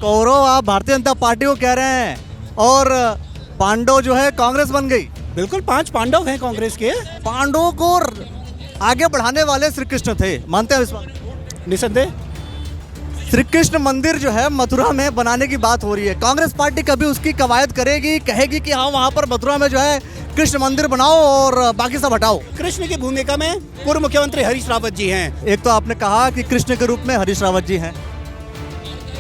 कौरव आप भारतीय जनता पार्टी को कह रहे हैं और पांडव जो है कांग्रेस बन गई। बिल्कुल 5 पांडव हैं कांग्रेस के। पांडवों को आगे बढ़ाने वाले श्री कृष्ण थे, मानते हैं इस बात? निसंदेह। श्री कृष्ण मंदिर जो है मथुरा में बनाने की बात हो रही है, कांग्रेस पार्टी कभी उसकी कवायद करेगी, कहेगी कि हाँ वहाँ पर मथुरा में जो है कृष्ण मंदिर बनाओ और बाकी सब हटाओ? कृष्ण की भूमिका में पूर्व मुख्यमंत्री हरीश रावत जी हैं। एक तो आपने कहा कि कृष्ण के रूप में हरीश रावत जी हैं,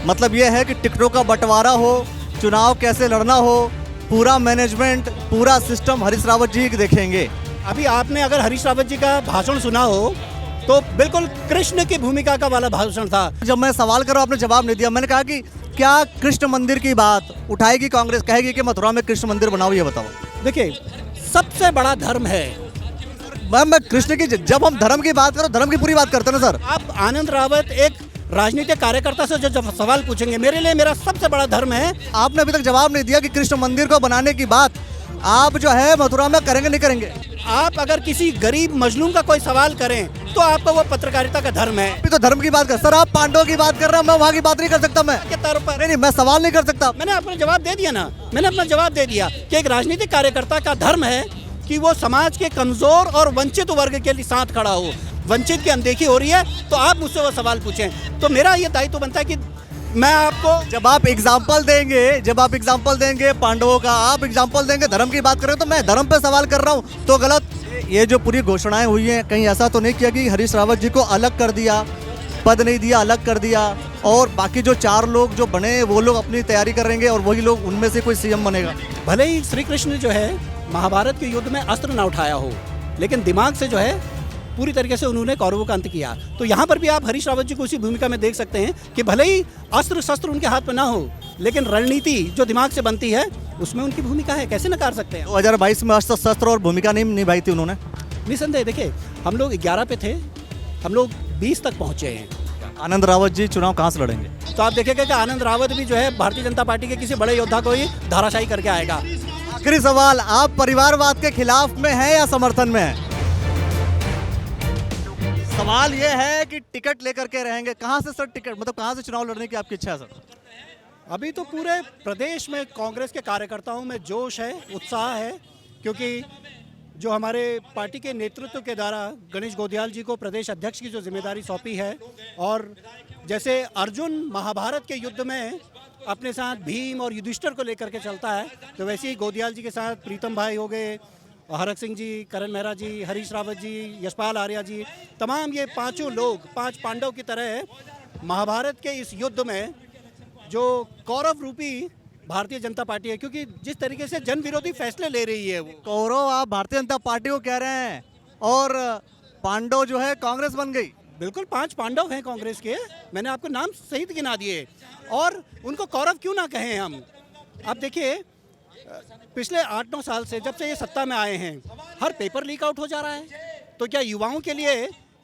मतलब यह है कि टिकटों का बंटवारा हो, चुनाव कैसे लड़ना हो, पूरा मैनेजमेंट, पूरा सिस्टम हरीश रावत जी देखेंगे। अभी आपने अगर हरीश रावत जी का भाषण सुना हो तो बिल्कुल कृष्ण की भूमिका का वाला भाषण था। जब मैं सवाल कर रहा हूं आपने जवाब नहीं दिया। मैंने कहा कि क्या कृष्ण मंदिर की बात उठाएगी कांग्रेस, कहेगी कि मथुरा में कृष्ण मंदिर बनाओ? ये बताओ। देखिए, सबसे बड़ा धर्म है। मैं कृष्ण की, जब हम धर्म की बात करो धर्म की पूरी बात करते हैं ना सर। आप आनंद रावत एक राजनीतिक कार्यकर्ता से जो जब सवाल पूछेंगे, मेरे लिए मेरा सबसे बड़ा धर्म है। आपने अभी तक जवाब नहीं दिया कि कृष्ण मंदिर को बनाने की बात आप जो है मथुरा में करेंगे नहीं करेंगे? आप अगर किसी गरीब मजलूम का कोई सवाल करें तो आपको वो पत्रकारिता का धर्म है। अभी तो धर्म की बात कर सर, आप पांडवों की बात कर रहे हैं, मैं वहाँ की बात नहीं कर सकता। मैं के तौर पर नहीं, मैं सवाल नहीं कर सकता। मैंने अपना जवाब दे दिया ना, मैंने अपना जवाब दे दिया कि एक राजनीतिक कार्यकर्ता का धर्म है कि वो समाज के कमजोर और वंचित वर्ग के लिए साथ खड़ा हो। वंचित की अनदेखी हो रही है तो आप मुझसे वो सवाल पूछें, तो मेरा ये दायित्व बनता है कि मैं आपको जब आप एग्जाम्पल देंगे पांडवों का, आप एग्जाम्पल देंगे, धर्म की बात करें तो मैं धर्म पे सवाल कर रहा हूँ तो गलत? ये जो पूरी घोषणाएं हुई हैं, कहीं ऐसा तो नहीं किया कि हरीश रावत जी को अलग कर दिया, पद नहीं दिया, अलग कर दिया, और बाकी जो 4 लोग जो बने वो लोग अपनी तैयारी करेंगे और वही लोग उनमें से कोई सीएम बनेगा? भले ही श्री कृष्ण जो है महाभारत के युद्ध में अस्त्र न उठाया हो, लेकिन दिमाग से जो है पूरी तरीके से उन्होंने कौरवों का अंत किया। तो यहाँ पर भी आप हरीश रावत जी को उसी भूमिका में देख सकते हैं कि भले ही अस्त्र शस्त्र उनके हाथ में ना हो, लेकिन रणनीति जो दिमाग से बनती है उसमें उनकी भूमिका है। कैसे नकार सकते हैं? 2022 में अस्त्र शस्त्र और भूमिका नहीं निभाई थी उन्होंने? निसंदेह। देखिए, हम लोग 11 पे थे, हम लोग 20 तक पहुँचे हैं। आनंद रावत जी चुनाव कहाँ से लड़ेंगे? तो आप देखेंगे कि आनंद रावत भी जो है भारतीय जनता पार्टी के किसी बड़े योद्धा को ही धाराशायी करके आएगा। आखिरी सवाल, आप परिवारवाद के खिलाफ में हैं या समर्थन में हैं? सवाल ये है कि टिकट लेकर के रहेंगे। कहाँ से सर टिकट, मतलब कहाँ से चुनाव लड़ने की आपकी इच्छा है सर? अभी तो पूरे प्रदेश में कांग्रेस के कार्यकर्ताओं में जोश है, उत्साह है, क्योंकि जो हमारे पार्टी के नेतृत्व के द्वारा गणेश गोदियाल जी को प्रदेश अध्यक्ष की जो जिम्मेदारी सौंपी है, और जैसे अर्जुन महाभारत के युद्ध में अपने साथ भीम और युधिष्ठिर को लेकर के चलता है, तो वैसे ही गोदियाल जी के साथ प्रीतम भाई हो गए, हरक सिंह जी, करण मेहरा जी, हरीश रावत जी, यशपाल आर्या जी, तमाम ये 5 लोग 5 पांडव की तरह महाभारत के इस युद्ध में जो कौरव रूपी भारतीय जनता पार्टी है, क्योंकि जिस तरीके से जन विरोधी फैसले ले रही है वो। कौरव आप भारतीय जनता पार्टी को कह रहे हैं और पांडव जो है कांग्रेस बन गई। बिल्कुल 5 पांडव हैं कांग्रेस के, मैंने आपको नाम सहित गिना दिए, और उनको कौरव क्यों ना कहें हम। आप देखिए, पिछले 8-9 साल से जब से ये सत्ता में आए हैं, हर पेपर लीक आउट हो जा रहा है। तो क्या युवाओं के लिए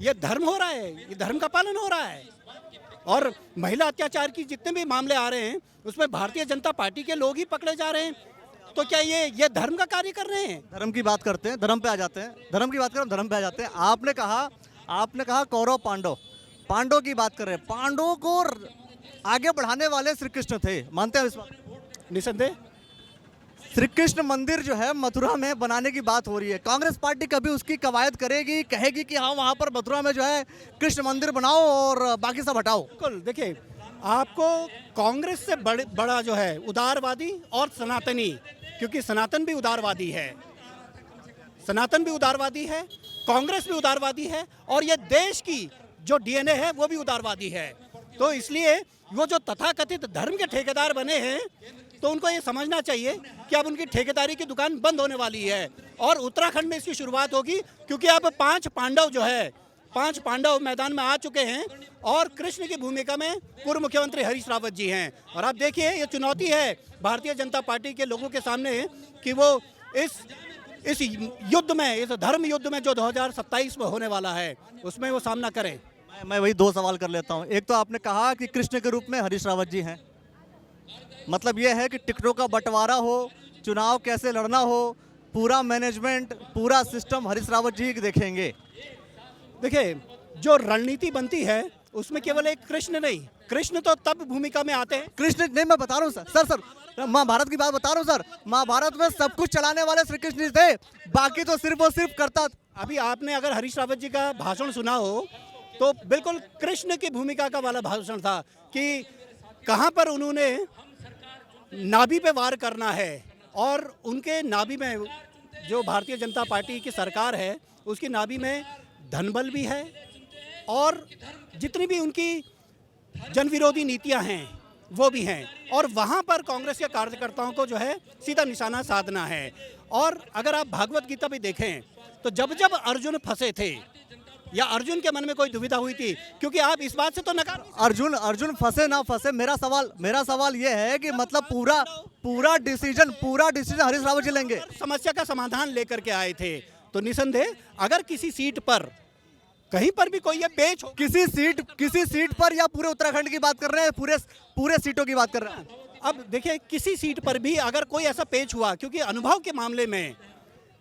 ये धर्म हो रहा है, ये धर्म का पालन हो रहा है? और महिला अत्याचार की जितने भी मामले आ रहे हैं उसमें भारतीय जनता पार्टी के लोग ही पकड़े जा रहे हैं। तो क्या ये धर्म का कार्य कर रहे हैं? धर्म की बात करते हैं, धर्म पे आ जाते हैं, धर्म की बात करें धर्म पे आ जाते हैं। आपने कहा कौरव पांडव की बात कर रहे हैं। पांडवों को आगे बढ़ाने वाले श्री कृष्ण थे, मानते हैं इस बात? निसंदेह। श्री कृष्ण मंदिर जो है मथुरा में बनाने की बात हो रही है, कांग्रेस पार्टी कभी उसकी कवायद करेगी, कहेगी कि हाँ वहाँ पर मथुरा में जो है कृष्ण मंदिर बनाओ और बाकी सब हटाओ? बिल्कुल। देखिए, आपको कांग्रेस से बड़ा जो है उदारवादी और सनातनी, क्योंकि सनातन भी उदारवादी है, कांग्रेस भी उदारवादी है, और ये देश की जो डीएनए है वो भी उदारवादी है। तो इसलिए वो जो तथाकथित धर्म के ठेकेदार बने हैं, तो उनको ये समझना चाहिए कि अब उनकी ठेकेदारी की दुकान बंद होने वाली है, और उत्तराखंड में इसकी शुरुआत होगी, क्योंकि अब 5 पांडव मैदान में आ चुके हैं, और कृष्ण की भूमिका में पूर्व मुख्यमंत्री हरीश रावत जी हैं। और आप देखिए, ये चुनौती है भारतीय जनता पार्टी के लोगों के सामने कि वो इस युद्ध में, इस धर्म युद्ध में जो 2027 में होने वाला है, उसमें वो सामना करें। मैं वही 2 सवाल कर लेता हूँ। एक तो आपने कहा कि कृष्ण के रूप में हरीश रावत जी हैं, मतलब यह है कि टिकटों का बंटवारा हो, चुनाव कैसे लड़ना हो, पूरा मैनेजमेंट, पूरा सिस्टम हरीश रावत जी देखेंगे। देखिए, जो रणनीति बनती है उसमें केवल एक कृष्ण नहीं, कृष्ण तो तब भूमिका में आते हैं। कृष्ण नहीं, मैं बता रहा हूँ सर महाभारत की बात बता रहा हूँ सर। महाभारत में सब कुछ चलाने वाले श्री कृष्ण ही थे, बाकी तो सिर्फ और सिर्फ करता। अभी आपने अगर हरीश रावत जी का भाषण सुना हो तो बिल्कुल कृष्ण की भूमिका का वाला भाषण था कि कहाँ पर उन्होंने नाभि पे वार करना है और उनके नाभि में जो भारतीय जनता पार्टी की सरकार है उसकी नाभि में धनबल भी है और जितनी भी उनकी जन विरोधी नीतियां हैं वो भी हैं और वहाँ पर कांग्रेस के कार्यकर्ताओं को जो है सीधा निशाना साधना है। और अगर आप भागवत गीता भी देखें तो जब जब अर्जुन फंसे थे या अर्जुन के मन में कोई दुविधा हुई थी, क्योंकि आप इस बात से तो नकार अर्जुन फंसे ना फंसे, मेरा सवाल ये है कि मतलब पूरा डिसीजन हरीश रावत जी लेंगे। समस्या का समाधान लेकर के आए थे तो निसंदेह अगर किसी सीट पर कहीं पर भी कोई ये पेच हो, किसी सीट पर या पूरे उत्तराखंड की बात कर रहे हैं, पूरे सीटों की बात कर रहे हैं। अब देखिए किसी सीट पर भी अगर कोई ऐसा पेच हुआ, क्योंकि अनुभव के मामले में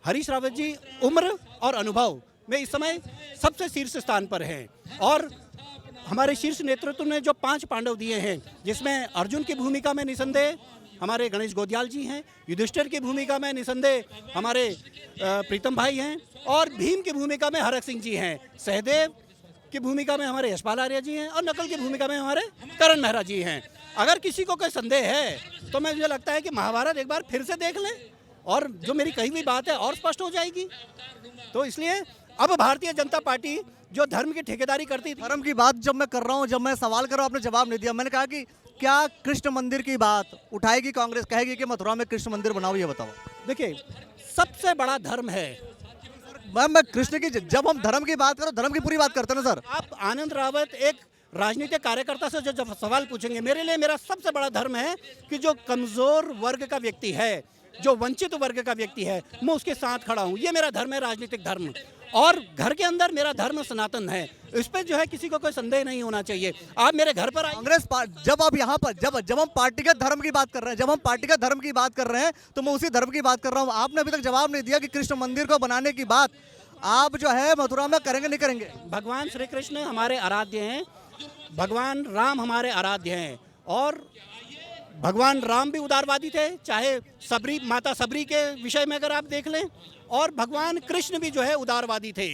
हरीश रावत जी उम्र और अनुभव में इस समय सबसे शीर्ष स्थान पर हैं और हमारे शीर्ष नेतृत्व ने जो 5 पांडव दिए हैं जिसमें अर्जुन की भूमिका में निसंदेह हमारे गणेश गोदियाल जी हैं, युधिष्ठिर की भूमिका में निसंदेह हमारे प्रीतम भाई हैं और भीम की भूमिका में हरक सिंह जी हैं, सहदेव की भूमिका में हमारे यशपाल आर्य जी हैं और नकल की भूमिका में हमारे करण मेहरा जी हैं। अगर किसी को कोई संदेह है तो मुझे लगता है कि महाभारत एक बार फिर से देख लें और जो मेरी कही हुई बात है और स्पष्ट हो जाएगी। तो इसलिए अब भारतीय जनता पार्टी जो धर्म की ठेकेदारी करती थी, धर्म की बात जब मैं कर रहा हूँ, जब मैं सवाल कर रहा हूँ, आपने जवाब नहीं दिया। मैंने कहा कि क्या कृष्ण मंदिर की बात उठाएगी कांग्रेस, कहेगी कि मथुरा में कृष्ण मंदिर बनाओ, ये बताओ। देखिए सबसे बड़ा धर्म है मैं कृष्ण की, जब हम धर्म की बात करो धर्म की पूरी बात करते हैं ना सर। आप आनंद रावत एक राजनीतिक कार्यकर्ता से जब सवाल पूछेंगे, मेरे लिए मेरा सबसे बड़ा धर्म है कि जो कमजोर वर्ग का व्यक्ति है, जो वंचित वर्ग का व्यक्ति है, मैं उसके साथ खड़ा हूँ। ये मेरा धर्म है, राजनीतिक धर्म। और घर के अंदर मेरा धर्म सनातन है, इस पर जो है किसी को कोई संदेह नहीं होना चाहिए। आप मेरे घर पर कांग्रेस जब आप यहाँ पर जब हम पार्टीगत धर्म की बात कर रहे हैं, जब हम पार्टीगत धर्म की बात कर रहे हैं तो मैं उसी धर्म की बात कर रहा हूँ। आपने अभी तक जवाब नहीं दिया कि कृष्ण मंदिर को बनाने की बात आप जो है मथुरा में करेंगे नहीं करेंगे। भगवान श्री कृष्ण हमारे आराध्य हैं, भगवान राम हमारे आराध्य हैं और भगवान राम भी उदारवादी थे, चाहे सबरी माता सबरी के विषय में अगर आप देख लें, और भगवान कृष्ण भी जो है उदारवादी थे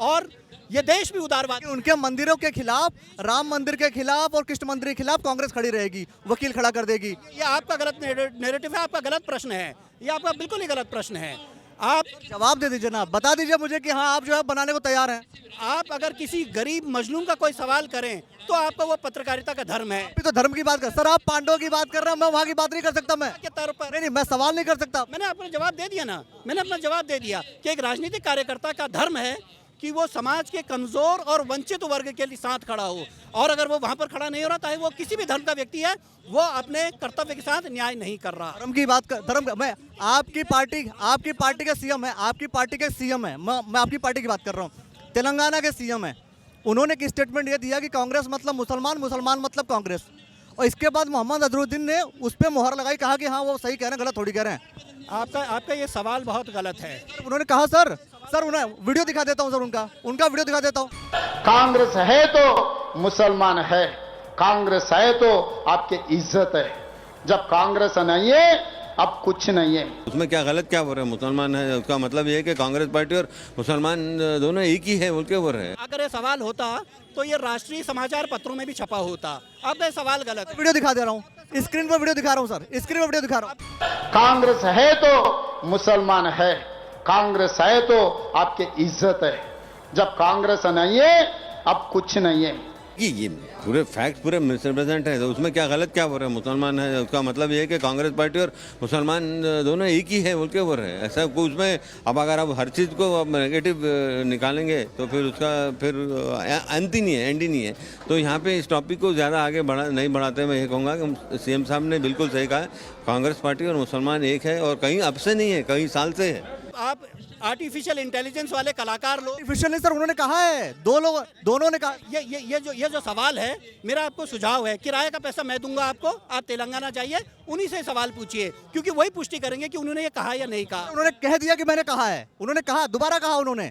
और ये देश भी उदारवादी। उनके मंदिरों के खिलाफ, राम मंदिर के खिलाफ और कृष्ण मंदिर के खिलाफ कांग्रेस खड़ी रहेगी, वकील खड़ा कर देगी। ये आपका गलत नैरेटिव है, आपका गलत प्रश्न है, ये आपका बिल्कुल ही गलत प्रश्न है। आप जवाब दे दीजिए ना, बता दीजिए मुझे कि हाँ आप जो है बनाने को तैयार हैं। आप अगर किसी गरीब मजलूम का कोई सवाल करें तो आपका वो पत्रकारिता का धर्म है। अभी तो धर्म की बात कर सर, आप पांडवों की बात कर रहे हैं, मैं वहाँ की बात नहीं कर सकता। मैं के तौर पर नहीं, मैं सवाल नहीं कर सकता। मैंने अपना जवाब दे दिया ना, मैंने अपना जवाब दे दिया कि एक राजनीतिक कार्यकर्ता का धर्म है कि वो समाज के कमजोर और वंचित वर्ग के साथ खड़ा हो, और अगर वो वहां पर खड़ा नहीं हो रहा, चाहे वो किसी भी धर्म का व्यक्ति है, वो अपने कर्तव्य के साथ न्याय नहीं कर रहा। धर्म की बात कर, धर्म मैं आपकी पार्टी के सीएम है, आपकी पार्टी के सीएम है, मैं आपकी पार्टी की बात कर रहा हूँ। तेलंगाना के सीएम है, उन्होंने एक स्टेटमेंट ये दिया कि कांग्रेस मतलब मुसलमान, मुसलमान मतलब कांग्रेस, और इसके बाद मोहम्मद अजहरुद्दीन ने उस पर मुहर लगाई, कहा कि हाँ वो सही कह रहे हैं, गलत थोड़ी कह रहे हैं। आपका ये सवाल बहुत गलत है। उन्होंने कहा सर उन्हें वीडियो दिखा देता हूं सर, उनका वीडियो दिखा देता हूं। कांग्रेस है तो मुसलमान है, कांग्रेस है तो आपकी इज्जत है, जब कांग्रेस नहीं है अब कुछ नहीं है। उसमें क्या गलत क्या हो रहा है? मुसलमान है उसका मतलब ये है कि कांग्रेस पार्टी और मुसलमान दोनों एक ही है, बोल के बोल रहे हैं। अगर ये सवाल होता तो ये राष्ट्रीय समाचार पत्रों में भी छपा होता। अब ये सवाल गलत है। वीडियो दिखा दे रहा हूँ, स्क्रीन पर वीडियो दिखा रहा हूँ सर, स्क्रीन पर वीडियो दिखा रहा हूँ। कांग्रेस है तो मुसलमान है, कांग्रेस है तो आपकी इज्जत है, जब कांग्रेस नहीं है अब कुछ नहीं है। ये पूरे फैक्ट पूरे मिसरिप्रेजेंट है, तो उसमें क्या गलत क्या बोल रहे हैं? मुसलमान है उसका मतलब ये है कि कांग्रेस पार्टी और मुसलमान दोनों एक ही है, बोल के बोल रहे हैं। ऐसा उसमें अब अगर आप हर चीज़ को अब नेगेटिव निकालेंगे तो फिर उसका फिर अंत ही नहीं है, एंड ही नहीं है। तो यहाँ पे इस टॉपिक को ज़्यादा आगे नहीं बढ़ाते मैं ये कहूँगा कि सीएम साहब ने बिल्कुल सही कहा, कांग्रेस पार्टी और मुसलमान एक है और कहीं अब से नहीं है, कई साल से है। आप आर्टिफिशियल इंटेलिजेंस वाले कलाकार लोग, आर्टिफिशियल नहीं सर, उन्होंने कहा है, दोनों ने कहा। ये जो सवाल है, मेरा आपको सुझाव है, किराए का पैसा मैं दूंगा आपको, आप तेलंगाना जाइए, उन्हीं से सवाल पूछिए, क्योंकि वही पुष्टि करेंगे कि उन्होंने ये कहा या नहीं कहा। उन्होंने कह दिया कि मैंने कहा है, उन्होंने कहा, दोबारा कहा उन्होंने।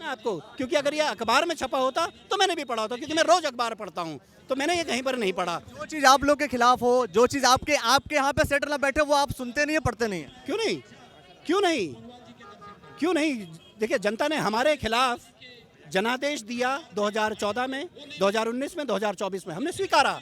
ना आपको, क्योंकि अगर ये अखबार में छपा होता तो मैंने भी पढ़ा होता, क्योंकि मैं रोज अखबार पढ़ता हूँ, तो मैंने ये कहीं पर नहीं पढ़ा। जो चीज आप लोग के खिलाफ हो, जो चीज आपके आपके यहाँ पे सेटर ना बैठे, वो आप सुनते नहीं है, पढ़ते नहीं है। क्यों नहीं, क्यों नहीं, क्यों नहीं? देखिए, जनता ने हमारे खिलाफ जनादेश दिया 2014 में, 2019 में, 2024 में, हमने स्वीकारा।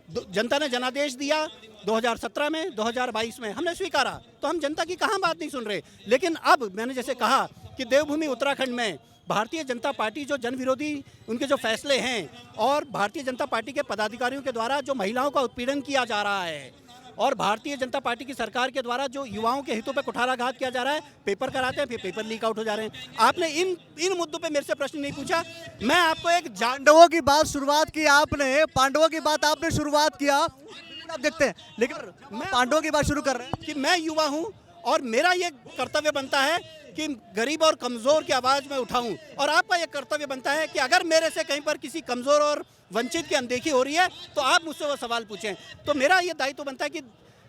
जनता ने जनादेश दिया 2017 में, 2022 में, हमने स्वीकारा। तो हम जनता की कहाँ बात नहीं सुन रहे। लेकिन अब मैंने जैसे कहा कि देवभूमि उत्तराखंड में भारतीय जनता पार्टी जो जन विरोधी उनके जो फैसले हैं, और भारतीय जनता पार्टी के पदाधिकारियों के द्वारा जो महिलाओं का उत्पीड़न किया जा रहा है, और भारतीय जनता पार्टी की सरकार के द्वारा जो युवाओं के हितों पर कुठाराघात किया जा रहा है, पेपर कराते हैं फिर पेपर लीक आउट हो जा रहे हैं। आपने इन मुद्दों पे मेरे से प्रश्न नहीं पूछा। मैं आपको एक पांडवों की बात शुरुआत की आपने, पांडवों की बात आपने शुरुआत किया, आप देखते हैं, लेकिन मैं पांडवों की बात शुरू कर रहे हैं कि मैं युवा हूं और मेरा ये कर्तव्य बनता है कि गरीब और कमज़ोर की आवाज़ में उठाऊं, और आपका ये कर्तव्य बनता है कि अगर मेरे से कहीं पर किसी कमज़ोर और वंचित की अनदेखी हो रही है तो आप मुझसे वो सवाल पूछें। तो मेरा ये दायित्व बनता है कि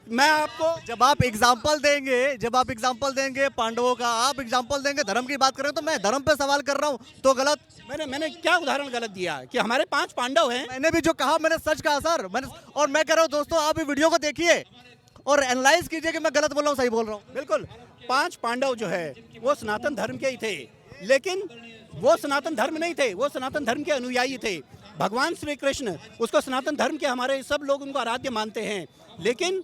मैं आपको, जब आप एग्जाम्पल देंगे पांडवों का, आप एग्जाम्पल देंगे धर्म की बात कर रहे हो, तो मैं धर्म पे सवाल कर रहा हूँ तो गलत? मैंने क्या उदाहरण गलत दिया कि हमारे 5 पांडव हैं? मैंने भी जो कहा मैंने सच कहा सर, और मैं कह रहा हूँ दोस्तों, आप भी वीडियो को देखिए और एनालाइज कीजिए कि मैं गलत बोल रहा हूँ सही बोल रहा हूँ। बिल्कुल, 5 पांडव जो है वो सनातन धर्म के ही थे, लेकिन वो सनातन धर्म नहीं थे, वो सनातन धर्म के अनुयायी थे। भगवान श्री कृष्ण, उसको सनातन धर्म के हमारे सब लोग उनको आराध्य मानते हैं, लेकिन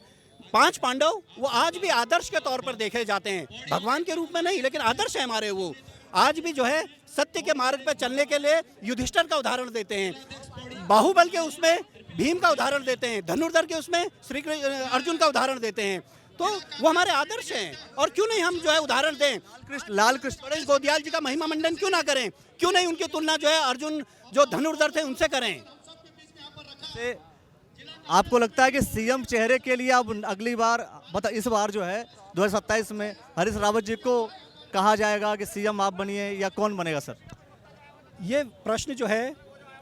5 पांडव वो आज भी आदर्श के तौर पर देखे जाते हैं, भगवान के रूप में नहीं, लेकिन आदर्श है हमारे। वो आज भी जो है सत्य के मार्ग पर चलने के लिए युधिष्ठिर का उदाहरण देते हैं, बाहुबल के उसमें भीम का उदाहरण देते हैं, धनुर्धर के उसमें अर्जुन का उदाहरण देते हैं। तो वो हमारे आदर्श हैं, और क्यों नहीं हम जो है उदाहरण दें? लाल कृष्ण गणेश गोदियाल जी का महिमा मंडन क्यों ना करें? क्यों नहीं उनकी तुलना जो है अर्जुन जो धनुर्धर थे उनसे करें? आपको लगता है कि सीएम चेहरे के लिए अब अगली बार, मतलब इस बार जो है 2027 में हरीश रावत जी को कहा जाएगा कि सीएम आप बनिए, या कौन बनेगा सर? ये प्रश्न जो है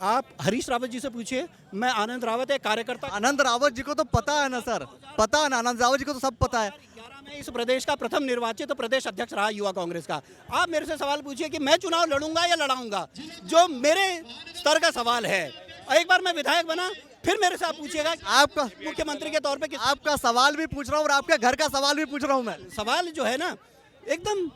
आप हरीश रावत जी से पूछिए। मैं आनंद रावत एक कार्यकर्ता, आनंद रावत जी को तो पता है ना सर, पता है ना, आनंद रावत जी को तो सब पता है। 2011 में इस प्रदेश का प्रथम निर्वाचित तो प्रदेश अध्यक्ष रहा युवा कांग्रेस का। आप मेरे से सवाल पूछिए कि मैं चुनाव लड़ूंगा या लड़ाऊंगा, जो मेरे स्तर का सवाल है। एक बार मैं विधायक बना, फिर मेरे से आप पूछिएगा आपका मुख्यमंत्री के तौर पे कि आपका सवाल भी पूछ रहा हूँ और आपके घर का सवाल भी पूछ रहा हूँ मैं। सवाल जो है ना एकदम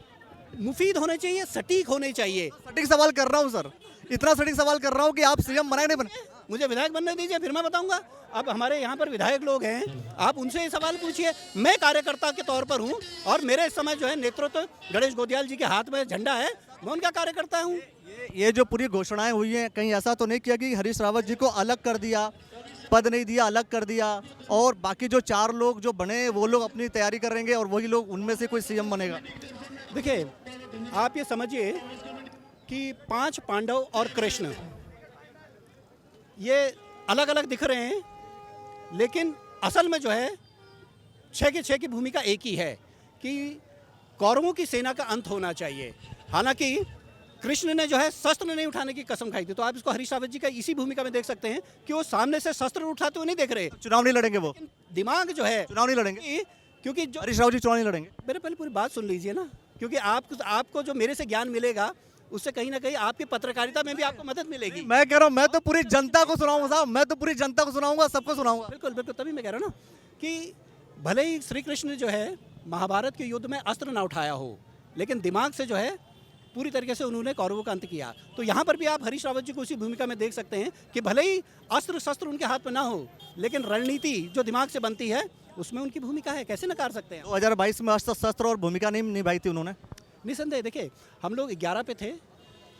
मुफीद होने चाहिए, सटीक होने चाहिए। सटीक सवाल कर रहा हूँ सर, इतना सटीक सवाल कर रहा हूँ कि आप सीएम बनाए नहीं बने। मुझे विधायक बनने दीजिए, फिर मैं बताऊंगा। अब हमारे यहाँ पर विधायक लोग हैं, आप उनसे ये सवाल पूछिए। मैं कार्यकर्ता के तौर पर हूँ, और मेरे इस समय जो है नेतृत्व गणेश गोदियाल जी के हाथ में झंडा है, मैं उनका कार्यकर्ता हूँ। ये जो पूरी घोषणाएं हुई हैं, कहीं ऐसा तो नहीं किया कि हरीश रावत जी को अलग कर दिया, पद नहीं दिया, अलग कर दिया, और बाकी जो 4 लोग जो बने वो लोग अपनी तैयारी करेंगे और वही लोग उनमें से कोई सीएम बनेगा? देखिए, आप ये समझिए कि 5 पांडव और कृष्ण ये अलग अलग दिख रहे हैं, लेकिन असल में जो है 6 के 6 की भूमिका एक ही है कि कौरवों की सेना का अंत होना चाहिए। हालांकि कृष्ण ने जो है शस्त्र नहीं उठाने की कसम खाई थी, तो आप इसको हरीश रावत जी का इसी भूमिका में देख सकते हैं कि वो सामने से शस्त्र उठाते हुए नहीं देख रहे। चुनाव नहीं लड़ेंगे वो, दिमाग जो है चुनाव नहीं लड़ेंगे, क्योंकि जो हरीश रावत जी चुनाव नहीं लड़ेंगे। मेरे पहले पूरी बात सुन लीजिए ना, क्योंकि आपको जो मेरे से ज्ञान मिलेगा उससे कहीं ना कहीं आपकी पत्रकारिता में भी आपको मदद मिलेगी। मैं कह रहा हूँ, मैं तो पूरी जनता को सुनाऊंगा साहब, मैं तो पूरी जनता को सुनाऊंगा, सबको सुनाऊंगा। बिल्कुल बिल्कुल, तभी मैं कह रहा हूँ ना कि भले ही श्री कृष्ण जो है महाभारत के युद्ध में अस्त्र ना उठाया हो, लेकिन दिमाग से जो है पूरी तरीके से उन्होंने कौरवों का अंत किया। तो यहाँ पर भी आप हरीश रावत जी को उसी भूमिका में देख सकते हैं कि भले ही अस्त्र शस्त्र उनके हाथ में ना हो, लेकिन रणनीति जो दिमाग से बनती है उसमें उनकी भूमिका है। कैसे नकार सकते हैं? 2022 में अस्त्र शस्त्र और भूमिका नहीं निभाई थी उन्होंने। निसंदेह देखिए, हम लोग 11 पे थे,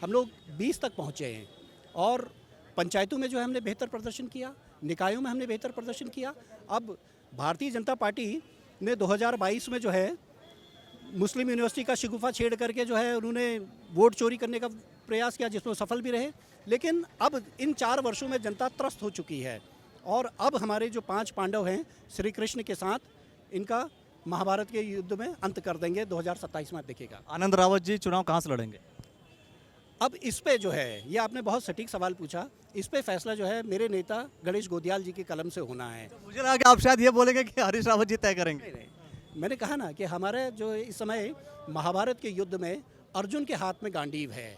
हम लोग 20 तक पहुँचे हैं, और पंचायतों में जो है हमने बेहतर प्रदर्शन किया, निकायों में हमने बेहतर प्रदर्शन किया। अब भारतीय जनता पार्टी ने 2022 में जो है मुस्लिम यूनिवर्सिटी का शिगुफा छेड़ करके जो है उन्होंने वोट चोरी करने का प्रयास किया, जिसमें सफल भी रहे। लेकिन अब इन 4 वर्षों में जनता त्रस्त हो चुकी है, और अब हमारे जो 5 पांडव हैं श्री कृष्ण के साथ, इनका महाभारत के युद्ध में अंत कर देंगे 2027 में, आप देखिएगा। आनंद रावत जी चुनाव कहाँ से लड़ेंगे? अब इस पे जो है, ये आपने बहुत सटीक सवाल पूछा, इस पे फैसला जो है मेरे नेता गणेश गोदियाल जी के कलम से होना है। मुझे लगा कि आप शायद ये बोलेंगे कि हरीश रावत जी तय करेंगे। मैंने कहा ना कि हमारे जो इस समय महाभारत के युद्ध में अर्जुन के हाथ में गांडीव है,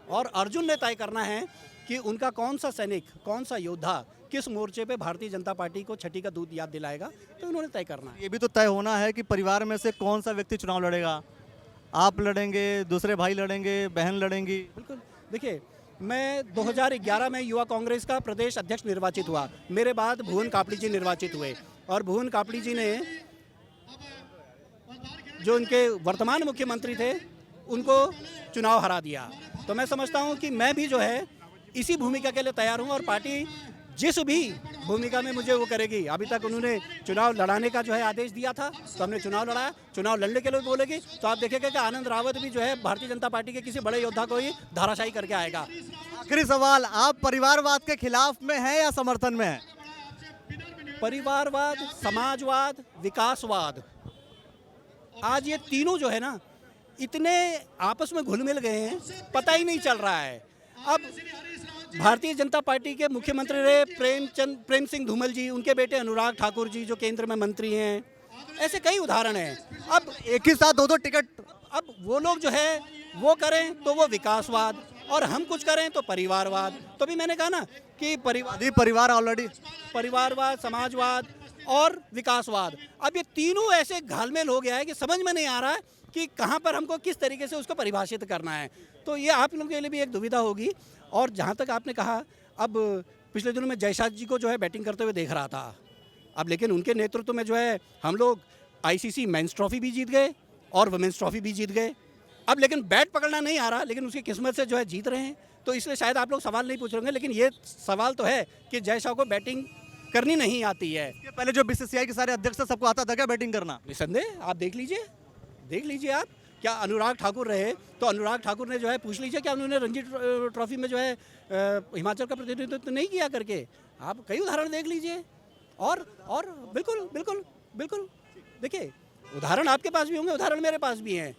और अर्जुन ने तय करना है कि उनका कौन सा सैनिक, कौन सा योद्धा किस मोर्चे पे भारतीय जनता पार्टी को छठी का दूध याद दिलाएगा, तो उन्होंने तय करना है। ये भी तो तय होना है कि परिवार में से कौन सा व्यक्ति चुनाव लड़ेगा। आप लड़ेंगे, दूसरे भाई लड़ेंगे, बहन लड़ेंगी। बिल्कुल। देखिए, मैं 2011 में युवा कांग्रेस का प्रदेश अध्यक्ष निर्वाचित हुआ। मेरे बाद भुवन कापड़ी जी निर्वाचित हुए और भुवन कापड़ी जी ने जो उनके वर्तमान मुख्यमंत्री थे उनको चुनाव हरा दिया। तो मैं समझता हूं कि मैं भी जो है इसी भूमिका के लिए तैयार हूं और पार्टी जिस भी भूमिका में मुझे वो करेगी। अभी तक उन्होंने चुनाव लड़ाने का जो है आदेश दिया था, तो हमने चुनाव लड़ाया। चुनाव लड़ने के लिए बोलेगी तो आप देखेंगे कि आनंद रावत भी जो है भारतीय जनता पार्टी के किसी बड़े योद्धा को ही धाराशाही करके आएगा। आखिरी सवाल, आप परिवारवाद के खिलाफ में हैं या समर्थन में हैं? परिवारवाद, समाजवाद, विकासवाद, आज ये तीनों जो है ना इतने आपस में घुल मिल गए हैं, पता ही नहीं चल रहा है। अब भारतीय जनता पार्टी के मुख्यमंत्री रहे प्रेम सिंह धूमल जी, उनके बेटे अनुराग ठाकुर जी जो केंद्र में मंत्री हैं, ऐसे कई उदाहरण हैं। अब एक ही साथ दो टिकट, अब वो लोग जो है वो करें तो वो विकासवाद और हम कुछ करें तो परिवारवाद। तो भी मैंने कहा ना कि परिवार ऑलरेडी परिवारवाद, समाजवाद और विकासवाद, अब ये तीनों ऐसे घालमेल हो गया है कि समझ में नहीं आ रहा है कि कहाँ पर हमको किस तरीके से उसको परिभाषित करना है। तो ये आप लोगों के लिए भी एक दुविधा होगी। और जहाँ तक आपने कहा, अब पिछले दिनों में जयशाह जी को जो है बैटिंग करते हुए देख रहा था। अब लेकिन उनके नेतृत्व में जो है हम लोग आईसीसी मेंस ट्रॉफी भी जीत गए और वुमेन्स ट्रॉफी भी जीत गए। अब लेकिन बैट पकड़ना नहीं आ रहा, लेकिन उसकी किस्मत से जो है जीत रहे हैं। तो इसलिए शायद आप लोग सवाल नहीं पूछ रहे होंगे, लेकिन ये सवाल तो है कि जयशाह को बैटिंग करनी नहीं आती है। इसके पहले जो बीसीसीआई के सारे अध्यक्ष थे सबको आता था क्या बैटिंग करना? निसंदेह, आप देख लीजिए आप क्या अनुराग ठाकुर रहे तो अनुराग ठाकुर ने जो है पूछ लीजिए क्या उन्होंने रणजी ट्रॉफी में जो है हिमाचल का प्रतिनिधित्व तो नहीं किया करके। आप कई उदाहरण देख लीजिए और बिल्कुल बिल्कुल बिल्कुल देखिए, उदाहरण आपके पास भी होंगे, उदाहरण मेरे पास भी हैं।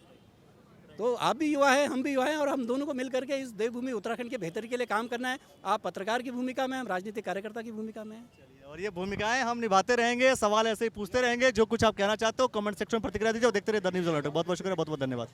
तो आप भी युवा हैं, हम भी युवा हैं और हम दोनों को मिल करके इस देवभूमि उत्तराखंड के बेहतरी के लिए काम करना है। आप पत्रकार की भूमिका में, हम राजनीतिक कार्यकर्ता की भूमिका में हैं। और ये भूमिकाएं हम निभाते रहेंगे, सवाल ऐसे ही पूछते रहेंगे। जो कुछ आप कहना चाहते हो कमेंट सेक्शन में प्रतिक्रिया दीजिए और देखते रहिए द न्यूज़ अलर्ट। बहुत बहुत शुक्रिया, बहुत बहुत धन्यवाद।